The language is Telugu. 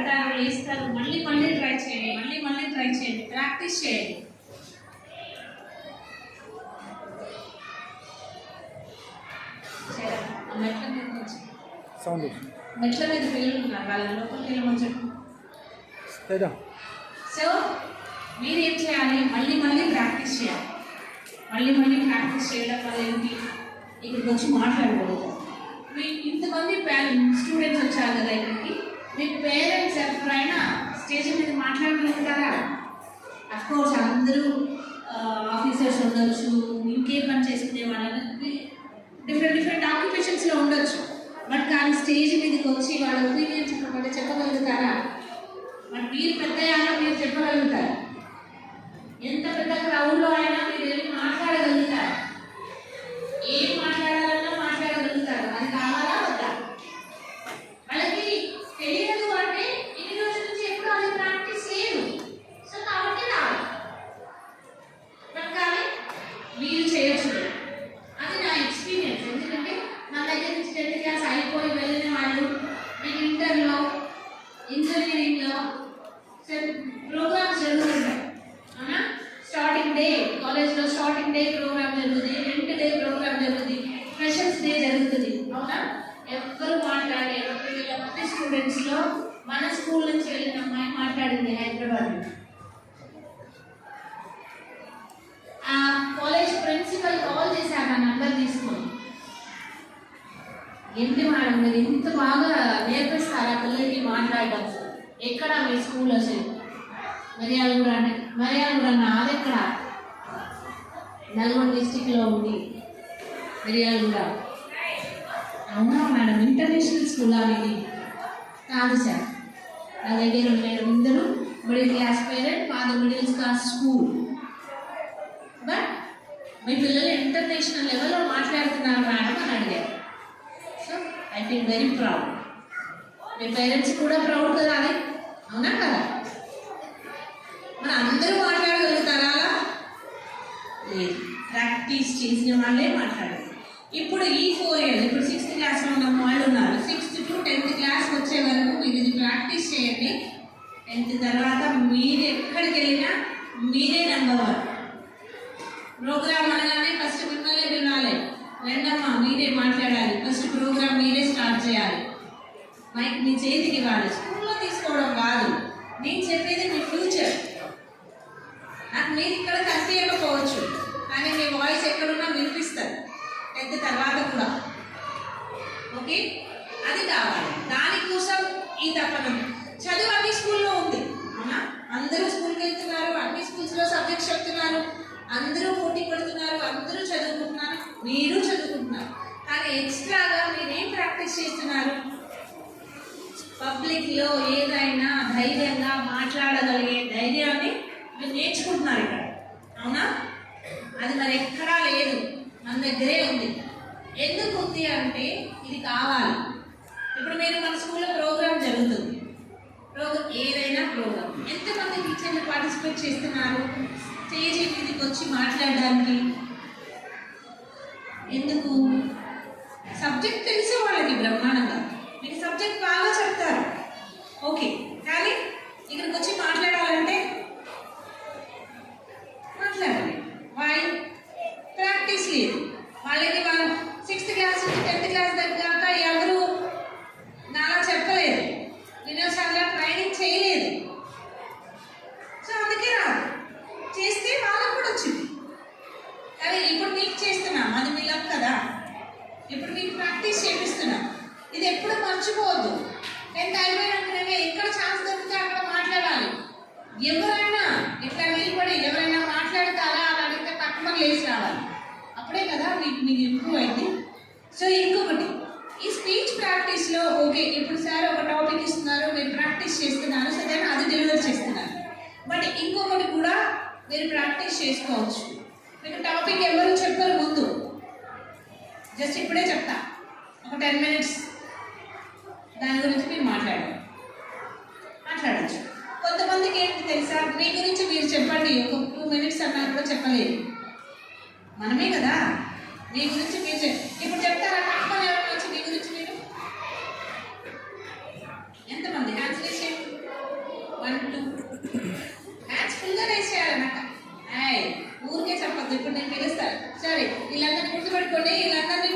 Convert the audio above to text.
పడతారు, వేస్తారు. మళ్ళీ మళ్ళీ ట్రై చేయండి, మళ్ళీ మళ్ళీ ట్రై చేయండి, ప్రాక్టీస్ చేయండి. మెట్ల మీద నుంచి మెట్ల మీద పిల్లలు ఉన్నారు, వాళ్ళ లోపలికి వెళ్ళమని చెప్పు. సో మీరేం చేయాలి, మళ్ళీ మళ్ళీ ప్రాక్టీస్ చేయాలి. మళ్ళీ మళ్ళీ ప్రాక్టీస్ చేయడం వల్ల ఏంటి, ఇక్కడికి వచ్చి మాట్లాడకూడదు. మీ ఇంతమంది స్టూడెంట్స్ వచ్చారు కదా ఇక్కడికి, మీ పేరెంట్స్ ఎప్పుడైనా స్టేజ్ మీద మాట్లాడగలుగుతారా? అఫ్కోర్స్ అందరూ ఆఫీసర్స్ ఉండొచ్చు, ఇంకే పని చేసుకునే వాళ్ళకి డిఫరెంట్ ఆక్యుపేషన్స్లో ఉండొచ్చు. బట్ కానీ స్టేజ్ మీదకి వచ్చి వాళ్ళ ఒపీనియన్ చెప్పగలుగుతారా? మరి మీరు పెద్ద మీరు చెప్పగలుగుతారు. ఎంత పెద్ద క్రౌడ్లో అయినా మీరు వెళ్ళి మాట్లాడగలుగుతారు. ఏం మాట్లాడాలన్నా మాట్లాడగలుగుతారు. అది కావాలా వద్దా? వాళ్ళకి తెలియదు అంటే ఇన్ని రోజుల నుంచి ఎప్పుడు అది ప్రాక్టీస్ లేదు. సో కాబట్టి రావాలి. బట్ కానీ మీరు చేయొచ్చు. అది నా ఎక్స్పీరియన్స్. ఎందుకంటే నా దగ్గర నుంచి 10th క్లాస్ అయిపోయి వెళ్ళిన వాళ్ళు నేను ఇంటర్లో, ఇంజనీరింగ్లో ప్రోగ్రామ్స్ జరుగుతుంటాయి. అవునా? స్టార్టింగ్ డే కాలేజ్లో స్టార్టింగ్ డే ప్రోగ్రామ్ జరుగుతుంది, ఎండ్ డే ప్రోగ్రామ్ జరుగుతుంది, ఫ్రెషర్స్ డే జరుగుతుంది. అవునా? ఎవ్వరు మాట్లాడే 20,000 మంది స్టూడెంట్స్లో మన స్కూల్ నుంచి వెళ్ళిన అమ్మాయి మాట్లాడింది హైదరాబాద్లో. ఆ కాలేజ్ ప్రిన్సిపల్ కాల్ చేశారు నా నంబర్ తీసుకొని. ఏంటి మేడం మీరు ఇంత బాగా నేర్పిస్తారా పిల్లలకి మాట్లాడడం? ఎక్కడ మీ స్కూల్ అసలు? మిర్యాలగూడ అంటే మిర్యాలగూడ నాది ఎక్కడ? నల్గొండ డిస్టిక్లో ఉంది మిర్యాలగూడ. అవునా మేడం, ఇంటర్నేషనల్ స్కూల్ అనేది కాదు సార్. నా దగ్గర ఉండేది అందరూ మిడిల్ క్లాస్ పేరెంట్, మాది మిడిల్ క్లాస్ స్కూల్. బట్ మీ పిల్లలు ఇంటర్నేషనల్ లెవెల్లో మాట్లాడుతున్నారు మేడం అని అడిగారు. So I feel very proud. Me parents కూడా ప్రౌడ్ కదా అది, అవునా కదా? మరి అందరూ మాట్లాడగలుగుతారా? లేదు, ప్రాక్టీస్ చేసిన వాళ్ళే మాట్లాడాలి. ఇప్పుడు ఈ 4 years, ఇప్పుడు 6th క్లాస్లో ఉన్న వాళ్ళు ఉన్నారు. 6th to 10th క్లాస్ వచ్చే వరకు మీరు ఇది ప్రాక్టీస్ చేయండి. 10th తర్వాత మీరు ఎక్కడికి వెళ్ళినా మీరే నెంబర్ 1. ప్రోగ్రామ్ అనగానే ఫస్ట్ మిమ్మల్ని వినాలి. రెండమ్మా మీరే మాట్లాడాలి. ఫస్ట్ ప్రోగ్రామ్ మీరే స్టార్ట్ చేయాలి. మైక్ మీ చేతికి ఇవ్వాలి. స్కూల్లో తీసుకోవడం కాదు. నేను చెప్పేది మీ ఫ్యూచర్. నాకు మీరు ఇక్కడ కనిపించకపోవచ్చు, కానీ మీ వాయిస్ ఎక్కడున్నా వినిపిస్తారు 10th తర్వాత కూడా. ఓకే, అది కావాలి. దానికోసం ఈ తప్పన. చదువు అన్ని స్కూల్లో ఉంది, అవునా? అందరూ స్కూల్కి వెళ్తున్నారు, అన్ని స్కూల్స్లో సబ్జెక్ట్స్ చెప్తున్నారు, అందరూ పోటీ పడుతున్నారు, అందరూ చదువుకుంటున్నారు, మీరు చదువుకుంటున్నారు. కానీ ఎక్స్ట్రాగా మీరేం ప్రాక్టీస్ చేస్తున్నారు? పబ్లిక్లో ఏదైనా ధైర్యంగా మాట్లాడగలిగే ధైర్యాన్ని మీరు నేర్చుకుంటున్నారు ఇక్కడ, అవునా? అది మరి ఎక్కడా లేదు, మన దగ్గరే ఉంది. ఎందుకు ఉంది అంటే ఇది కావాలి. ఇప్పుడు మీరు మన స్కూల్లో ప్రోగ్రామ్ జరుగుతుంది, ఏదైనా ప్రోగ్రామ్, ఎంతమంది టీచర్లు పార్టిసిపేట్ చేస్తున్నారు స్టేజ్ మీదకి వచ్చి మాట్లాడడానికి? ఎందుకు? సబ్జెక్ట్ తెలిసే వాళ్ళకి బ్రహ్మాండంగా, మీకు సబ్జెక్ట్ బాగా చెప్తారు, ఓకే. కానీ ఇక్కడికి వచ్చి మాట్లాడాలంటే మాట్లాడాలి. వాళ్ళు ప్రాక్టీస్ లేదు వాళ్ళకి. వాళ్ళు 6th క్లాస్ నుంచి 10th క్లాస్ దగ్గర ఎవరు నాలా చెప్పలేదు, వినోసార్లు ట్రైనింగ్ చేయలేదు. సో అందుకే రాదు. చేస్తే వాళ్ళకు కూడా వచ్చింది. కానీ ఇప్పుడు మీకు చేస్తున్నాం, అది మీ లక్ కదా. ఇప్పుడు మీకు ప్రాక్టీస్ చేపిస్తున్నాం. ఇది ఎప్పుడు మర్చిపోవద్దు. 10th అయిపోయినాకనే ఎక్కడ ఛాన్స్ దొరికితే అక్కడ మాట్లాడాలి. ఎవరైనా ఇట్లా నిలబడి ఎవరైనా మాట్లాడతారా అని అడిగితే తక్కువ లేచి రావాలి. అప్పుడే కదా మీకు ఇంప్రూవ్ అయింది. సో ఇంకొకటి, ఈ స్పీచ్ ప్రాక్టీస్లో ఓకే, ఇప్పుడు సార్ ఒక టాపిక్ ఇస్తున్నారు, మీరు ప్రాక్టీస్ చేస్తున్నారు, సరే అది డెలివర్ చేస్తున్నారు. బట్ ఇంకొకటి కూడా మీరు ప్రాక్టీస్ చేసుకోవచ్చు. మీకు టాపిక్ ఎవరు చెప్పరు ముందు, జస్ట్ ఇప్పుడే చెప్తా, ఒక 10 minutes దాని గురించి మీరు మాట్లాడచ్చు. కొంతమందికి ఏంటి తెలుసా, మీ గురించి మీరు చెప్పండి, ఒక 2 minutes అన్నా కూడా చెప్పలేదు. మనమే కదా మీ గురించి మీరు ఇప్పుడు చెప్తారా? తక్కువ వచ్చి మీ గురించి మీరు ఎంతమంది హ్యాండ్స్ చేయండి. 1 2 హ్యాండ్స్ ఫుల్గా రేస్ చేయాలన్నమాట. ఊరికే చెప్పద్దు. ఇప్పుడు నేను పిలుస్తాను. సరే, వీళ్ళందరినీ గుర్తుపెట్టుకోండి. వీళ్ళందరినీ